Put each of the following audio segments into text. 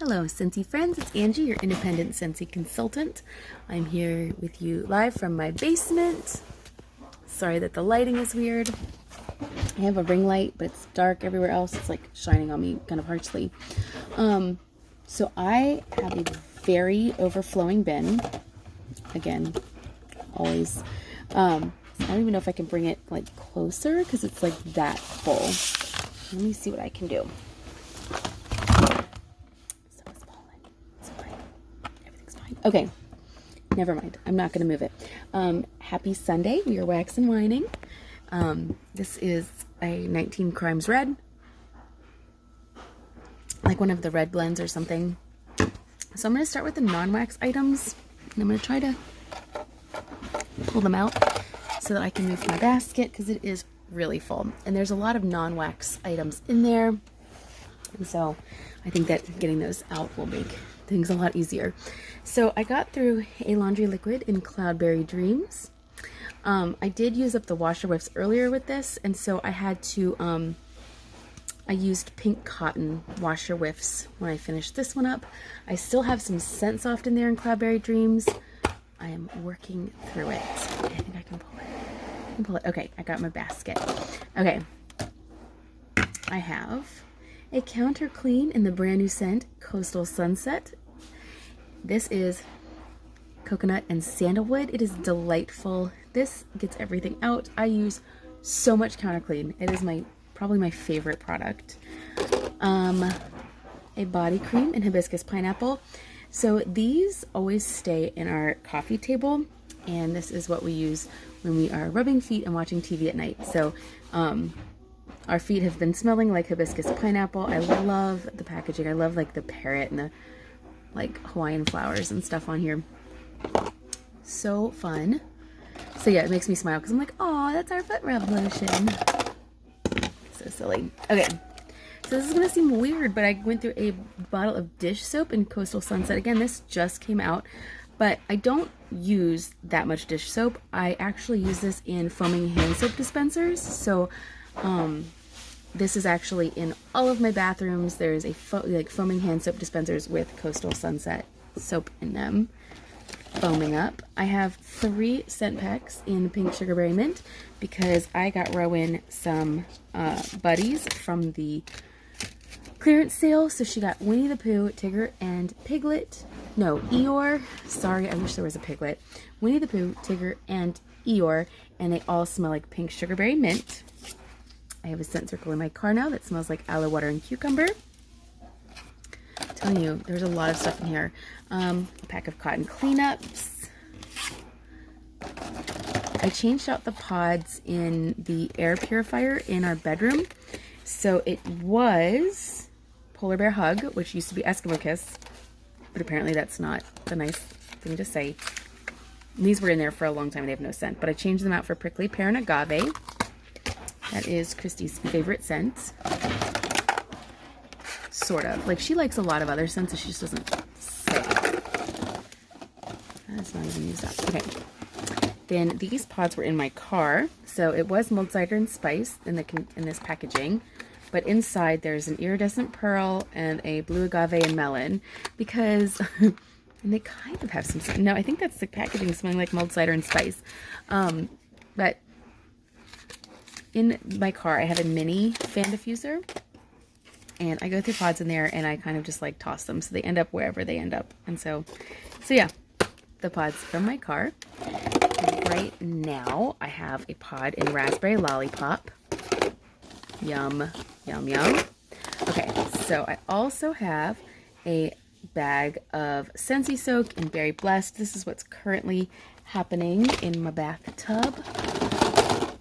Hello, Scentsy friends. It's Angie, your independent Scentsy consultant. I'm here with you live from my basement. Sorry that the lighting is weird. I have a ring light, but it's dark everywhere else. It's like shining on me kind of harshly. So I have a very overflowing bin. Again, always. I don't even know if I can bring it like closer because it's like that full. Let me see what I can do. Okay, never mind. I'm not going to move it. Happy Sunday. We are wax and wining. This is a 19 Crimes Red. Like one of the red blends or something. So I'm going to start with the non-wax items. And I'm going to try to pull them out so that I can move my basket because it is really full. And there's a lot of non-wax items in there. And so I think that getting those out will make things a lot easier. So I got through a laundry liquid in Cloudberry Dreams. I did use up the washer whiffs earlier with this, and so I had to, I used pink cotton washer whiffs when I finished this one up. I still have some Scent Soft in there in Cloudberry Dreams. I am working through it. I think I can pull it. I can pull it. Okay, I got my basket. Okay. I have a counter clean in the brand new scent Coastal Sunset. This is coconut and sandalwood. It is delightful. This gets everything out. I use so much counter clean. It is probably my favorite product. A body cream in Hibiscus Pineapple. So these always stay in our coffee table, and this is what we use when we are rubbing feet and watching TV at night. So our feet have been smelling like Hibiscus Pineapple. I love the packaging. I love like the parrot and the like Hawaiian flowers and stuff on here. So fun. So yeah, it makes me smile because I'm like, oh, that's our foot rub lotion. So silly. Okay, so this is gonna seem weird, but I went through a bottle of dish soap in Coastal Sunset. Again, this just came out, but I don't use that much dish soap. I actually use this in foaming hand soap dispensers. So this is actually in all of my bathrooms. There's a foaming hand soap dispensers with Coastal Sunset soap in them, foaming up. I have 3 scent packs in Pink Sugarberry Mint because I got Rowan some buddies from the clearance sale. So she got Winnie the Pooh, Tigger, and Piglet. No, Eeyore. Sorry, I wish there was a Piglet. Winnie the Pooh, Tigger, and Eeyore, and they all smell like Pink Sugarberry Mint. I have a scent circle in my car now that smells like aloe water and cucumber. I'm telling you, there's a lot of stuff in here. A pack of cotton cleanups. I changed out the pods in the air purifier in our bedroom. So it was Polar Bear Hug, which used to be Eskimo Kiss, but apparently that's not the nice thing to say. And these were in there for a long time. They have no scent, but I changed them out for Prickly Pear and Agave. That is Christy's favorite scent. Sort of. Like, she likes a lot of other scents, so she just doesn't say it. That's not even used up. Okay. Then these pods were in my car. So it was mulled cider and spice in this packaging. But inside there's an iridescent pearl and a blue agave and melon. Because, and they kind of have some, no, I think that's the packaging smelling like mulled cider and spice. But in my car, I have a mini fan diffuser, and I go through pods in there, and I kind of just like toss them, so they end up wherever they end up. And so yeah, the pods from my car. Right now, I have a pod in Raspberry Lollipop. Yum, yum, yum. Okay, so I also have a bag of Scentsy Soak and Berry Blessed. This is what's currently happening in my bathtub.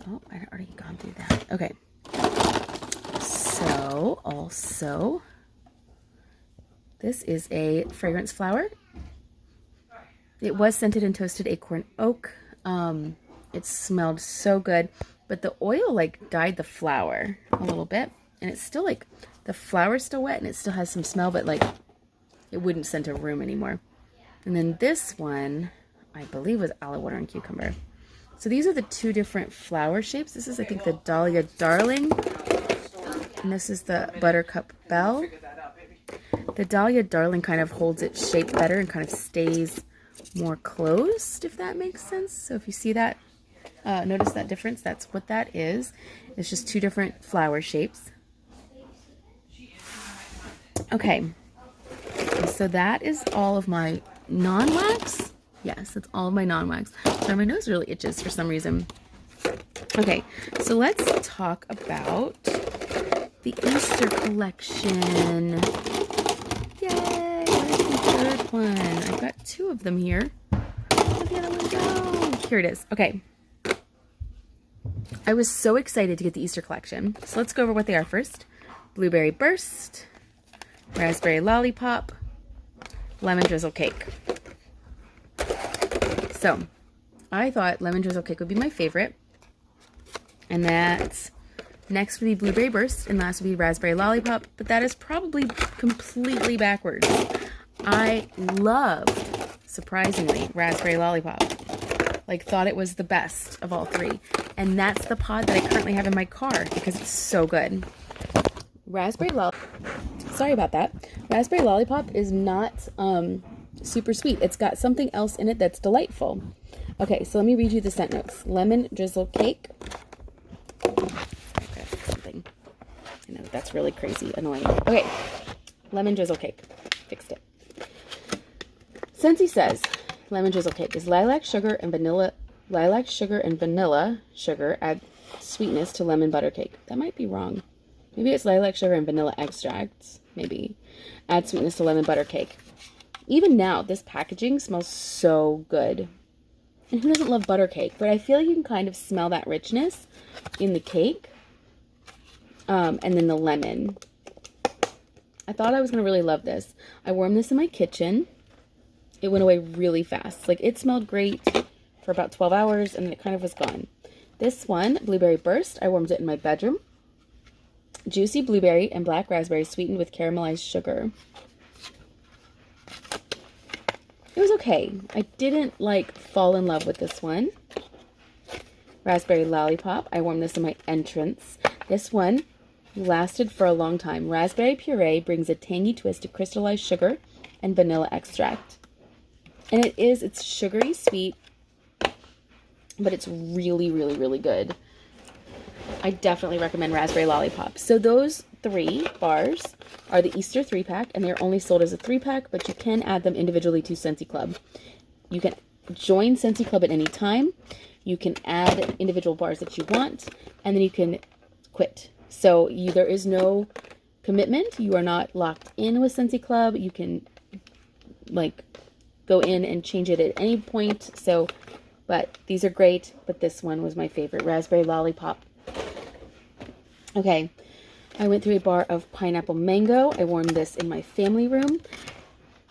Oh, I've already gone through that. Okay. So, also, this is a fragrance flower. It was scented and toasted acorn oak. It smelled so good, but the oil like dyed the flower a little bit, and it's still like, the flower's still wet and it still has some smell, but like, it wouldn't scent a room anymore. And then this one, I believe, was aloe water and cucumber. So these are the 2 different flower shapes. This is, I think, the Dahlia Darling, and this is the Buttercup Bell. The Dahlia Darling kind of holds its shape better and kind of stays more closed, if that makes sense. So if you see that, notice that difference, that's what that is. It's just two different flower shapes. Okay, so that is all of my non-wax. Yes, that's all of my non-wax. Sorry, my nose really itches for some reason. Okay, so let's talk about the Easter collection. Yay, where's the third one? I've got two of them here. Where'd the other one go? Here it is. Okay. I was so excited to get the Easter collection. So let's go over what they are first. Blueberry Burst, Raspberry Lollipop, Lemon Drizzle Cake. So, I thought Lemon Drizzle Cake would be my favorite. And that next would be Blueberry Burst, and last would be Raspberry Lollipop, but that is probably completely backwards. I loved, surprisingly, Raspberry Lollipop. Like, thought it was the best of all three. And that's the pod that I currently have in my car because it's so good. Sorry about that. Raspberry Lollipop is not super sweet. It's got something else in it that's delightful. Okay, so let me read you the scent notes. Lemon Drizzle Cake. Something. I know, that's really crazy, annoying. Okay, Lemon Drizzle Cake. Fixed it. Scentsy says, Lemon Drizzle Cake is lilac sugar and vanilla sugar add sweetness to lemon butter cake. That might be wrong. Maybe it's lilac sugar and vanilla extracts. Maybe. Add sweetness to lemon butter cake. Even now, this packaging smells so good. And who doesn't love butter cake? But I feel like you can kind of smell that richness in the cake. And then the lemon. I thought I was going to really love this. I warmed this in my kitchen. It went away really fast. Like, it smelled great for about 12 hours, and then it kind of was gone. This one, Blueberry Burst, I warmed it in my bedroom. Juicy blueberry and black raspberry sweetened with caramelized sugar. It was okay. I didn't, like, fall in love with this one. Raspberry Lollipop, I warmed this in my entrance. This one lasted for a long time. Raspberry puree brings a tangy twist to crystallized sugar and vanilla extract. And it's sugary sweet, but it's really, really, really good. I definitely recommend Raspberry Lollipop. So those 3 bars are the Easter 3-pack, and they're only sold as a 3-pack, but you can add them individually to Scentsy Club. You can join Scentsy Club at any time. You can add individual bars that you want, and then you can quit. So there is no commitment. You are not locked in with Scentsy Club. You can, like, go in and change it at any point. So, but these are great, but this one was my favorite, Raspberry Lollipop. Okay, I went through a bar of pineapple mango. I warmed this in my family room.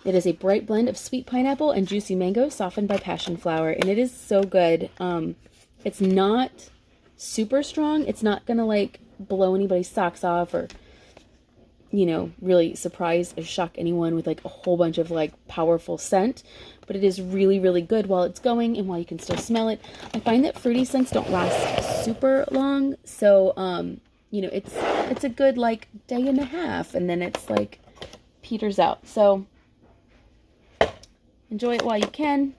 It is a bright blend of sweet pineapple and juicy mango softened by passion flower, and it is so good. It's not super strong. It's not gonna, like, blow anybody's socks off or, you know, really surprise or shock anyone with, like, a whole bunch of, like, powerful scent. But it is really, really good while it's going and while you can still smell it. I find that fruity scents don't last super long. So, you know, it's a good, like, day and a half. And then it's, like, peters out. So, enjoy it while you can.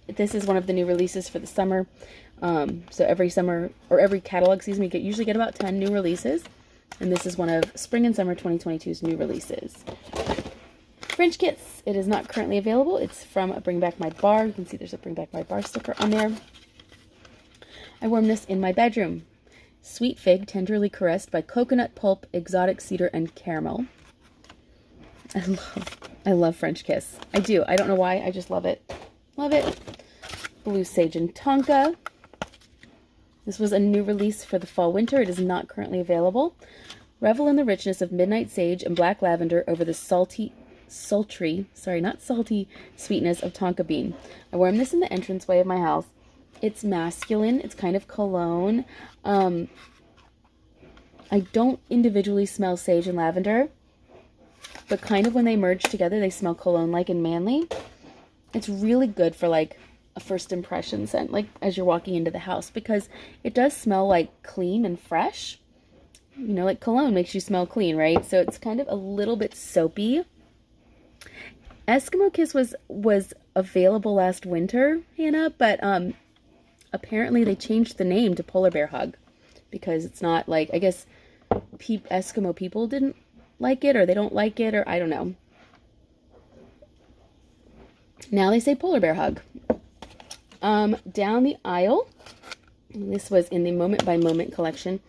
This is one of the new releases for the summer. So every summer, or every catalog season, we usually get about 10 new releases. And this is one of Spring and Summer 2022's new releases. French Kiss. It is not currently available. It's from Bring Back My Bar. You can see there's a Bring Back My Bar sticker on there. I warmed this in my bedroom. Sweet fig, tenderly caressed by coconut pulp, exotic cedar, and caramel. I love French Kiss. I do. I don't know why. I just love it. Love it. Blue Sage and Tonka. This was a new release for the fall-winter. It is not currently available. Revel in the richness of midnight sage and black lavender over the sultry sweetness of tonka bean. I warmed this in the entranceway of my house. It's masculine. It's kind of cologne. I don't individually smell sage and lavender, but kind of when they merge together, they smell cologne-like and manly. It's really good for, like, a first impression scent, like, as you're walking into the house, because it does smell, like, clean and fresh, you know, like cologne makes you smell clean, right? So it's kind of a little bit soapy. Eskimo Kiss was available last winter, Hannah, but apparently they changed the name to Polar Bear Hug because it's not like, I guess Eskimo people didn't like it, or they don't like it, or I don't know. Now they say Polar Bear Hug. Down the aisle, this was in the Moment by Moment collection.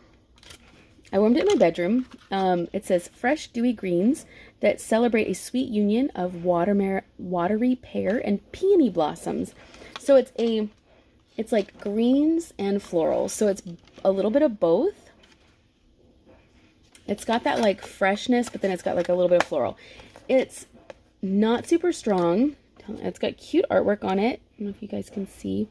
I warmed it in my bedroom. It says fresh dewy greens that celebrate a sweet union of watery pear and peony blossoms. So it's like greens and florals. So it's a little bit of both. It's got that like freshness, but then it's got like a little bit of floral. It's not super strong. It's got cute artwork on it. I don't know if you guys can see.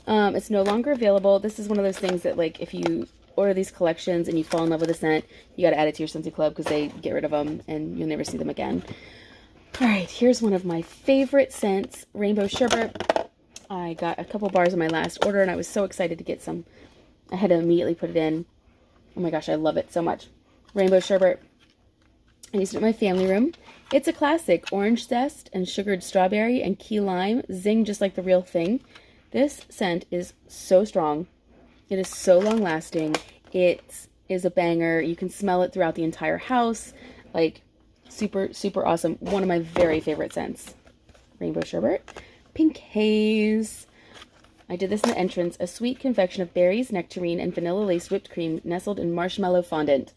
It's no longer available. This is one of those things that, like, if you order these collections and you fall in love with a scent, you got to add it to your Scentsy Club because they get rid of them and you'll never see them again. All right, here's one of my favorite scents, Rainbow Sherbet. I got a couple bars in my last order and I was so excited to get some. I had to immediately put it in. Oh my gosh, I love it so much. Rainbow Sherbet. I used it in my family room. It's a classic. Orange zest and sugared strawberry and key lime. Zing just like the real thing. This scent is so strong. It is so long lasting. It is a banger. You can smell it throughout the entire house. Like, super, super awesome. One of my very favorite scents. Rainbow Sherbet. Pink Haze. I did this in the entrance. A sweet confection of berries, nectarine, and vanilla lace whipped cream nestled in marshmallow fondant.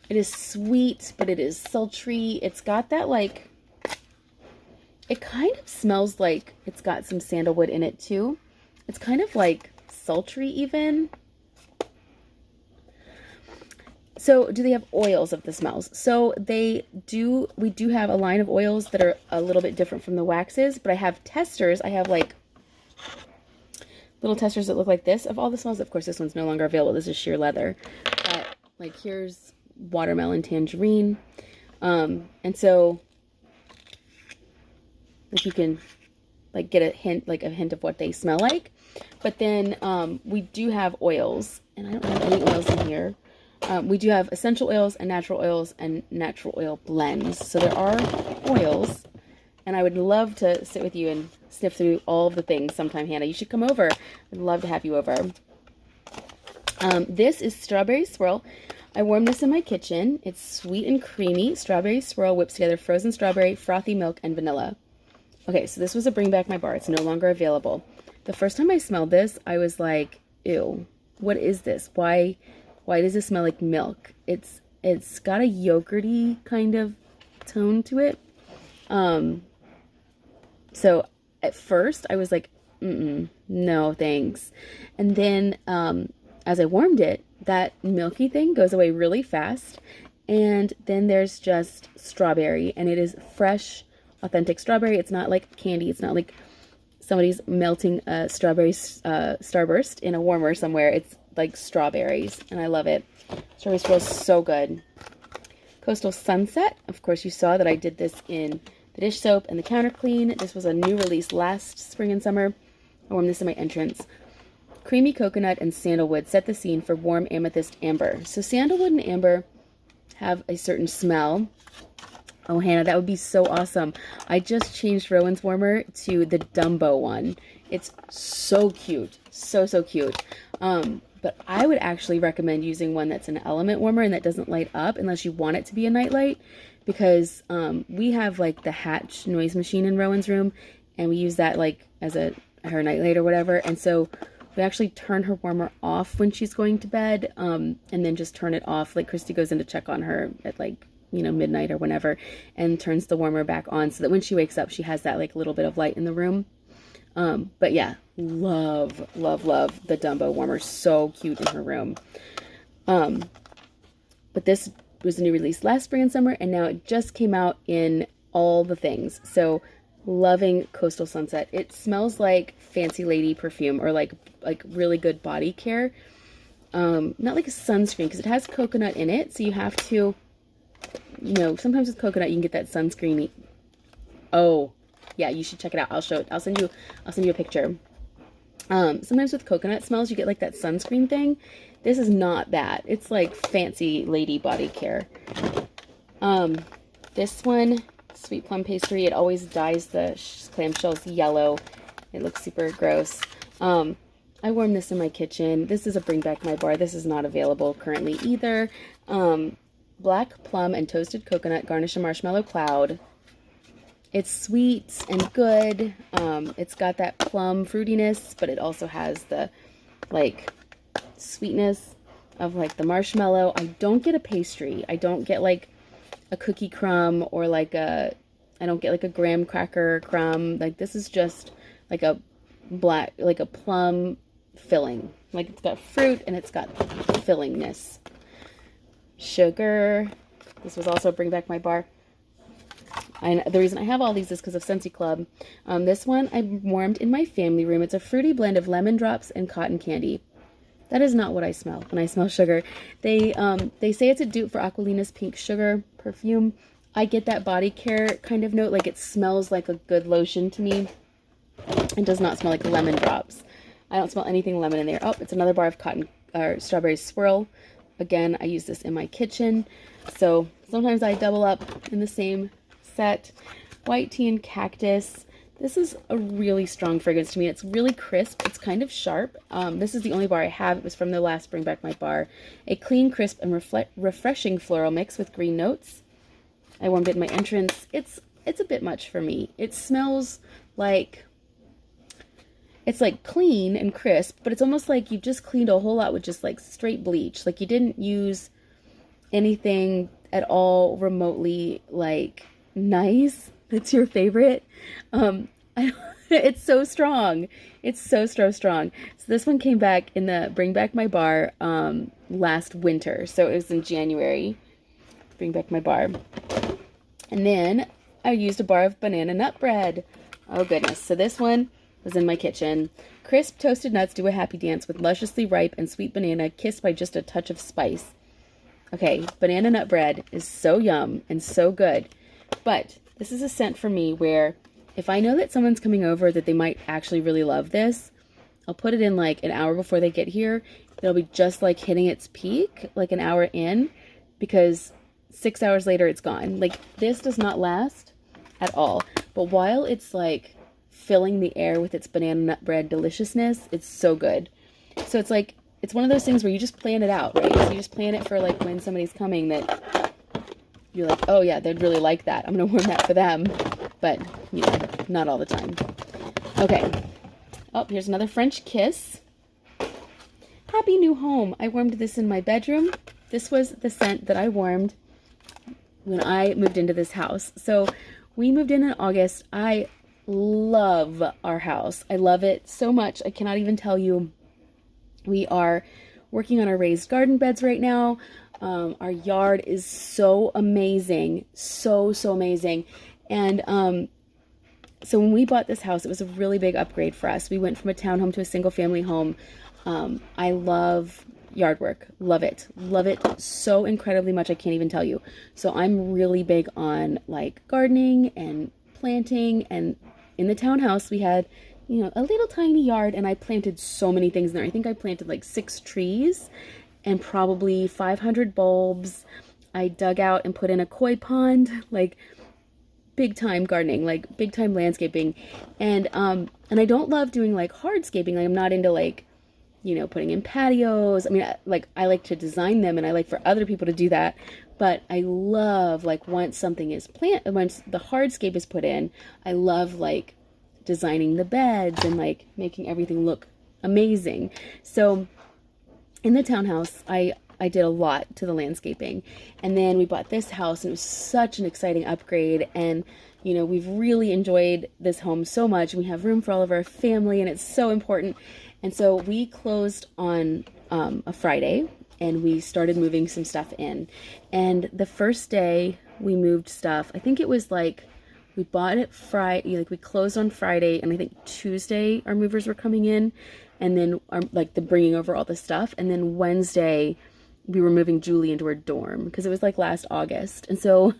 It is sweet, but it is sultry. It's got that, like, it kind of smells like it's got some sandalwood in it too. It's kind of like sultry even. So do they have oils of the smells? So we do have a line of oils that are a little bit different from the waxes, but I have testers. I have like little testers that look like this of all the smells. Of course, this one's no longer available. This is sheer leather. But like here's watermelon tangerine. And so like you can like get a hint of what they smell like. But then we do have oils, and I don't have any oils in here. We do have essential oils and natural oil blends. So there are oils, and I would love to sit with you and sniff through all of the things sometime, Hannah. You should come over. I'd love to have you over. This is Strawberry Swirl. I warmed this in my kitchen. It's sweet and creamy. Strawberry Swirl whips together frozen strawberry, frothy milk, and vanilla. Okay, so this was a bring back my bar. It's no longer available. The first time I smelled this, I was like, ew, what is this? Why does this smell like milk? It's got a yogurty kind of tone to it. So at first I was like, no thanks. And then as I warmed it, that milky thing goes away really fast. And then there's just strawberry, and it is fresh, authentic strawberry. It's not like candy. It's not like somebody's melting a strawberry starburst in a warmer somewhere. It's like strawberries, and I love it. Strawberry Swirl is so good. Coastal Sunset. Of course, you saw that I did this in the dish soap and the counter clean. This was a new release last spring and summer. I warmed this in my entrance. Creamy coconut and sandalwood set the scene for warm amethyst amber. So sandalwood and amber have a certain smell. Oh, Hannah, that would be so awesome. I just changed Rowan's warmer to the Dumbo one. It's so cute. So, so cute. But I would actually recommend using one that's an element warmer and that doesn't light up unless you want it to be a nightlight, because we have like the Hatch noise machine in Rowan's room, and we use that like as her nightlight or whatever. And so we actually turn her warmer off when she's going to bed, and then just turn it off. Like Christy goes in to check on her at like, you know, midnight or whenever, and turns the warmer back on so that when she wakes up, she has that like little bit of light in the room. But yeah, love the Dumbo warmer. So cute in her room. But this was a new release last spring and summer, and now it just came out in all the things. So loving Coastal Sunset. It smells like fancy lady perfume, or like really good body care. Not like a sunscreen, because it has coconut in it, so you have to, you know, sometimes with coconut you can get that sunscreen. Oh yeah, you should check it out. I'll show it. I'll send you a picture. Sometimes with coconut smells you get like that sunscreen thing. This is not that. It's like fancy lady body care. This one, Sweet Plum Pastry, it always dyes the clamshells yellow. It looks super gross. I warm this in my kitchen. This is a Bring Back My Bar. This is not available currently either. Black plum and toasted coconut, garnish a marshmallow cloud. It's sweet and good. It's got that plum fruitiness, but it also has the like sweetness of like the marshmallow. I don't get a pastry. I don't get like a cookie crumb or like I don't get like a graham cracker crumb. Like this is just like a plum filling. Like it's got fruit and it's got fillingness. Sugar. This was also Bring Back My Bar. And the reason I have all these is because of Scentsy Club. This one I warmed in my family room. It's a fruity blend of lemon drops and cotton candy. That is not what I smell when I smell sugar. They say it's a dupe for Aquilina's Pink Sugar perfume. I get that body care kind of note. Like it smells like a good lotion to me. It does not smell like lemon drops. I don't smell anything lemon in there. Oh, it's another bar of strawberry swirl. Again, I use this in my kitchen. So sometimes I double up in the same set. White tea and cactus. This is a really strong fragrance to me. It's really crisp. It's kind of sharp. This is the only bar I have. It was from the last Bring Back My Bar. A clean, crisp, and refreshing floral mix with green notes. I warmed it in my entrance. It's a bit much for me. It smells like, it's like clean and crisp, but it's almost like you just cleaned a whole lot with just like straight bleach. Like you didn't use anything at all remotely like nice. That's your favorite. It's so strong. It's so strong. So this one came back in the Bring Back My Bar last winter. So it was in January. Bring Back My Bar. And then I used a bar of banana nut bread. Oh goodness. So this one was in my kitchen. Crisp toasted nuts do a happy dance with lusciously ripe and sweet banana kissed by just a touch of spice. Okay, banana nut bread is so yum and so good. But this is a scent for me where if I know that someone's coming over that they might actually really love this, I'll put it in like an hour before they get here. It'll be just like hitting its peak, like an hour in, because 6 hours later it's gone. Like this does not last at all. But while it's like filling the air with its banana nut bread deliciousness, it's so good. So it's like, it's one of those things where you just plan it out, right? So you just plan it for like when somebody's coming that you're like, oh yeah, they'd really like that. I'm going to warm that for them. But, you know, not all the time. Okay. Oh, here's another French Kiss. Happy New Home. I warmed this in my bedroom. This was the scent that I warmed when I moved into this house. So we moved in August. I love our house. I love it so much. I cannot even tell you. We are working on our raised garden beds right now. Our yard is so amazing. So amazing. And so when we bought this house, it was a really big upgrade for us. We went from a townhome to a single family home. I love yard work. Love it. Love it so incredibly much. I can't even tell you. So I'm really big on like gardening and planting. And in the townhouse, we had, you know, a little tiny yard, and I planted so many things in there. I think I planted like 6 trees and probably 500 bulbs. I dug out and put in a koi pond, like big time gardening, like big time landscaping. And I don't love doing like hardscaping. Like I'm not into like, you know, putting in patios. I mean, I like to design them and I like for other people to do that. But I love like once something is once the hardscape is put in, I love like designing the beds and like making everything look amazing. So in the townhouse, I did a lot to the landscaping. And then we bought this house and it was such an exciting upgrade. And, you know, we've really enjoyed this home so much. We have room for all of our family and it's so important. And so we closed on a Friday and we started moving some stuff in. And the first day we moved stuff, I think it was like, we bought it Friday, like we closed on Friday, and I think Tuesday our movers were coming in, and then like the bringing over all the stuff, and then Wednesday we were moving Julie into her dorm because it was like last August, and so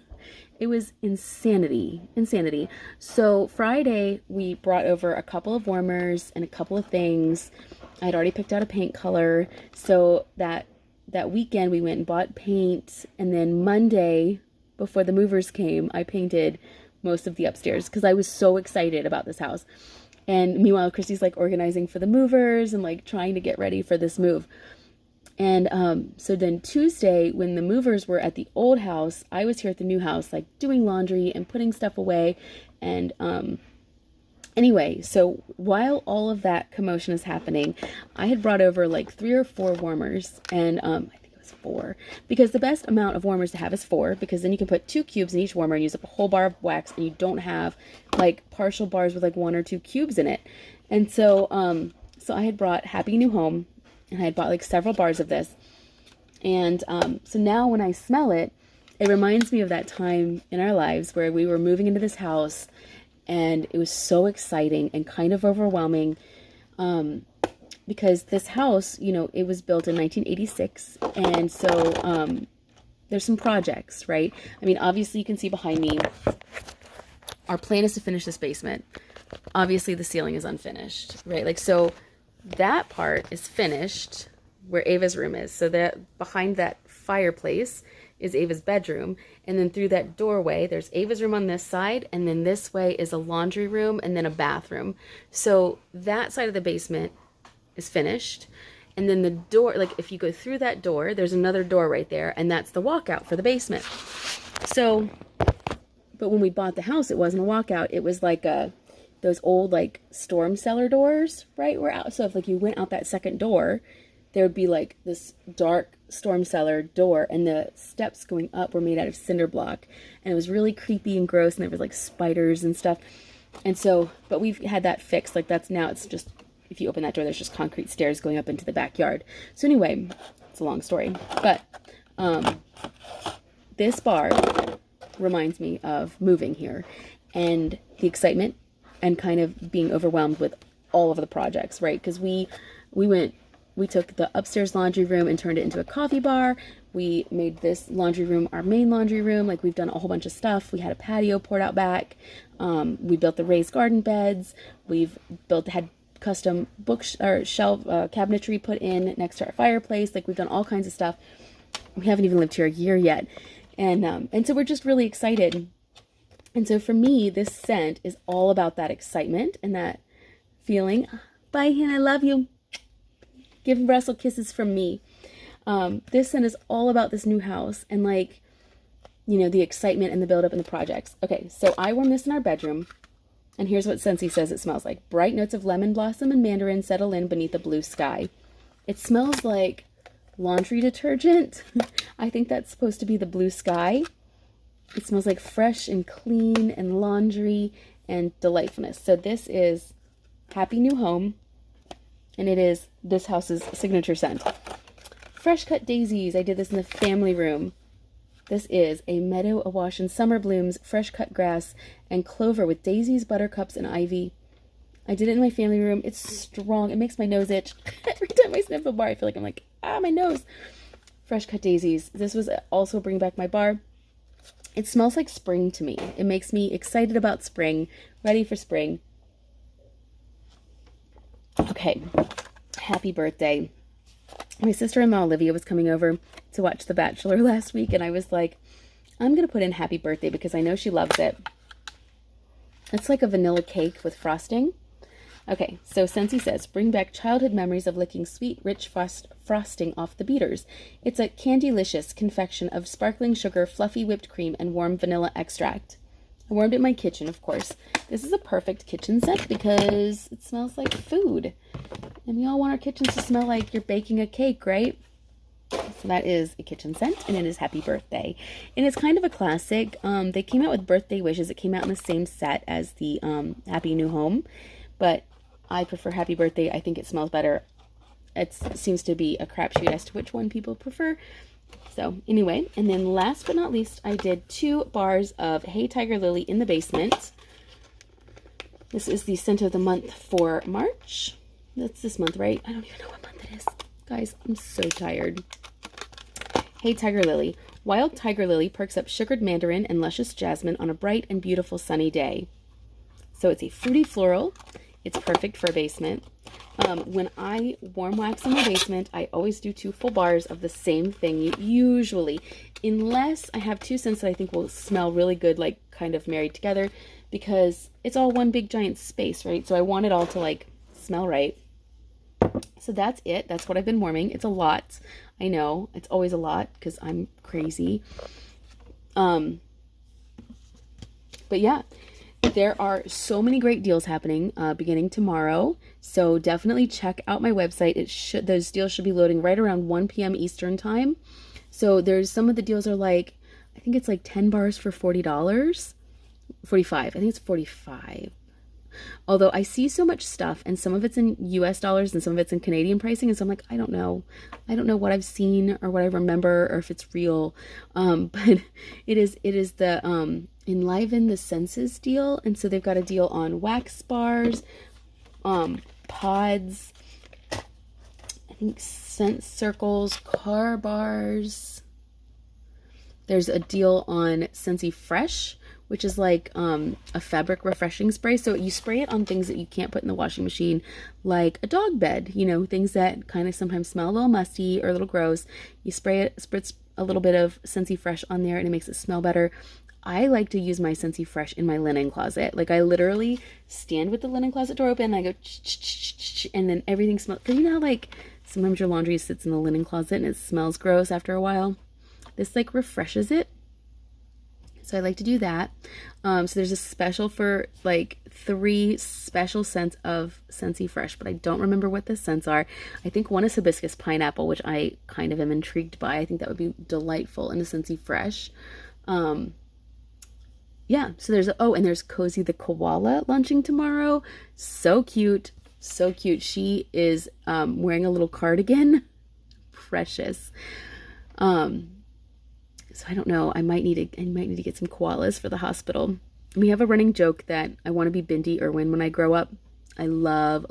it was insanity. So Friday we brought over a couple of warmers and a couple of things, I'd already picked out a paint color. So that weekend we went and bought paint, and then Monday, before the movers came, I painted most of the upstairs because I was so excited about this house. And meanwhile, Christy's like organizing for the movers and like trying to get ready for this move. And so then Tuesday, when the movers were at the old house, I was here at the new house, like doing laundry and putting stuff away. And anyway, so while all of that commotion is happening, I had brought over like 3 or 4 warmers, and I think it was 4, because the best amount of warmers to have is 4, because then you can put 2 cubes in each warmer and use up a whole bar of wax, and you don't have like partial bars with like 1 or 2 cubes in it. And so so I had brought Happy New Home, and I had bought like several bars of this. And so now when I smell it, it reminds me of that time in our lives where we were moving into this house, and it was so exciting and kind of overwhelming, because this house, you know, it was built in 1986. And so there's some projects, right? I mean, obviously you can see behind me, our plan is to finish this basement. Obviously the ceiling is unfinished, right? Like, so that part is finished where Ava's room is. So that behind that fireplace is Ava's bedroom. And then through that doorway, there's Ava's room on this side. And then this way is a laundry room and then a bathroom. So that side of the basement is finished. And then the door, like if you go through that door, there's another door right there. And that's the walkout for the basement. So, but when we bought the house, it wasn't a walkout. It was like those old like storm cellar doors, right? We're out. So if like you went out that second door, there would be like this dark storm cellar door, and the steps going up were made out of cinder block, and it was really creepy and gross, and there was like spiders and stuff. And so, but we've had that fixed. Like that's now, it's just, if you open that door, there's just concrete stairs going up into the backyard. So anyway, it's a long story, but this bar reminds me of moving here and the excitement and kind of being overwhelmed with all of the projects, right? Because we took the upstairs laundry room and turned it into a coffee bar. We made this laundry room our main laundry room. Like, we've done a whole bunch of stuff. We had a patio poured out back. We built the raised garden beds. Had custom shelf cabinetry put in next to our fireplace. Like, we've done all kinds of stuff. We haven't even lived here a year yet. And so we're just really excited. And so for me, this scent is all about that excitement and that feeling. Bye, Hannah, I love you. Give Russell kisses from me. This scent is all about this new house and, like, you know, the excitement and the buildup and the projects. Okay, so I warm this in our bedroom, and here's what Scentsy says it smells like. Bright notes of lemon blossom and mandarin settle in beneath a blue sky. It smells like laundry detergent. I think that's supposed to be the blue sky. It smells like fresh and clean and laundry and delightfulness. So this is Happy New Home, and it is this house's signature scent. Fresh cut daisies. I did this in the family room. This is a meadow awash in summer blooms, fresh cut grass, and clover with daisies, buttercups, and ivy. I did it in my family room. It's strong. It makes my nose itch. Every time I sniff a bar, I feel like I'm like, my nose. Fresh cut daisies. This was also Bring Back My Bar. It smells like spring to me. It makes me excited about spring, ready for spring. Okay, happy birthday. My sister-in-law Olivia was coming over to watch The Bachelor last week, and I was like, I'm going to put in happy birthday because I know she loves it. It's like a vanilla cake with frosting. Okay, so Scentsy says, bring back childhood memories of licking sweet, rich frosting off the beaters. It's a candylicious confection of sparkling sugar, fluffy whipped cream, and warm vanilla extract. I warmed it in my kitchen, of course. This is a perfect kitchen scent because it smells like food. And we all want our kitchens to smell like you're baking a cake, right? So that is a kitchen scent, and it is Happy Birthday. And it's kind of a classic. They came out with Birthday Wishes. It came out in the same set as the Happy New Home. But I prefer Happy Birthday. I think it smells better. It seems to be a crapshoot as to which one people prefer. So anyway, and then last but not least, I did 2 bars of Hey Tiger Lily in the basement. This is the scent of the month for March. That's this month, right? I don't even know what month it is. Guys, I'm so tired. Hey Tiger Lily. Wild tiger lily perks up sugared mandarin and luscious jasmine on a bright and beautiful sunny day. So it's a fruity floral. It's perfect for a basement. When I warm wax in my basement, I always do 2 full bars of the same thing, usually, unless I have 2 scents that I think will smell really good, like kind of married together, because it's all one big giant space, right? So I want it all to like smell right. So that's it. That's what I've been warming. It's a lot. I know it's always a lot because I'm crazy. But yeah, there are so many great deals happening beginning tomorrow. So definitely check out my website. Those deals should be loading right around 1 p.m. Eastern time. So there's some of the deals are like, I think it's like 10 bars for $40. 45. I think it's 45. Although I see so much stuff and some of it's in US dollars and some of it's in Canadian pricing. And so I'm like, I don't know what I've seen or what I remember or if it's real. But it is the Enliven the Senses deal. And so they've got a deal on wax bars, pods, I think scent circles, car bars. There's a deal on Scentsy Fresh, which is like a fabric refreshing spray. So you spray it on things that you can't put in the washing machine, like a dog bed, you know, things that kind of sometimes smell a little musty or a little gross. You spritz a little bit of Scentsy Fresh on there and it makes it smell better. I like to use my Scentsy Fresh in my linen closet. Like I literally stand with the linen closet door open and I go and then everything smells. Because you know how like sometimes your laundry sits in the linen closet and it smells gross after a while? This like refreshes it. So I like to do that. So there's a special for like 3 special scents of Scentsy Fresh, but I don't remember what the scents are. I think one is Hibiscus Pineapple, which I kind of am intrigued by. I think that would be delightful in a Scentsy Fresh. Yeah, so there's Cozy the Koala launching tomorrow. So cute. So cute. She is wearing a little cardigan. Precious. So I don't know. I might need to get some koalas for the hospital. We have a running joke that I want to be Bindi Irwin when I grow up. I love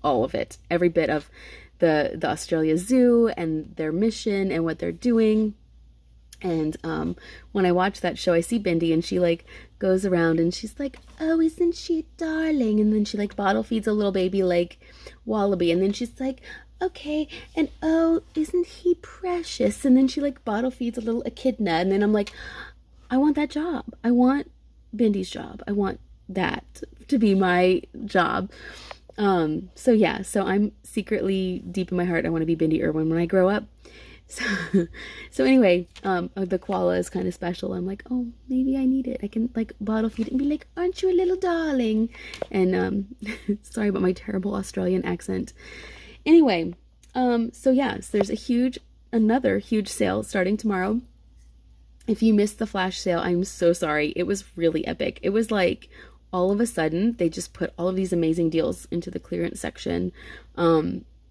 all of it. Every bit of the Australia Zoo and their mission and what they're doing. And when I watch that show, I see Bindi and she like goes around and she's like, oh, isn't she darling? And then she like bottle feeds a little baby like Wallaby. And then she's like, okay, and oh, isn't he precious? And then she like bottle feeds a little echidna. And then I'm like, I want that job. I want Bindi's job. I want that to be my job. So yeah, so I'm secretly deep in my heart, I want to be Bindi Irwin when I grow up. So anyway, the koala is kind of special. I'm like, oh, maybe I need it. I can like bottle feed it and be like, aren't you a little darling? And sorry about my terrible Australian accent. Anyway, so yes, there's another huge sale starting tomorrow. If you missed the flash sale, I'm so sorry. It was really epic. It was like all of a sudden they just put all of these amazing deals into the clearance section.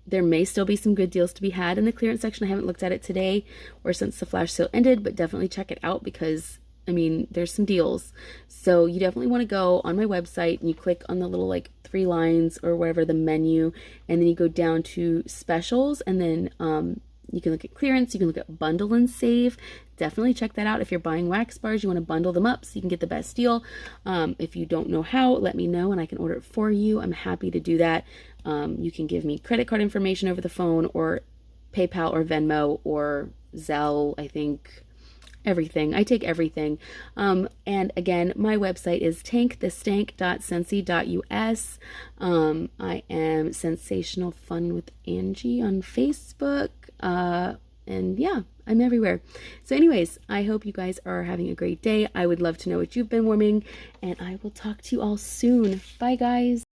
There may still be some good deals to be had in the clearance section. I haven't looked at it today or since the flash sale ended, but definitely check it out because I mean, there's some deals. So you definitely want to go on my website and you click on the little like 3 lines or whatever, the menu, and then you go down to specials, and then you can look at clearance, you can look at bundle and save. Definitely check that out. If you're buying wax bars, you want to bundle them up so you can get the best deal. If you don't know how, let me know and I can order it for you. I'm happy to do that. You can give me credit card information over the phone or PayPal or Venmo or Zelle, I think. Everything. I take everything. And again, my website is tankthestank.scentsy.us. I am Scents-ational Fun with Angie on Facebook. And yeah, I'm everywhere. So anyways, I hope you guys are having a great day. I would love to know what you've been warming, and I will talk to you all soon. Bye, guys.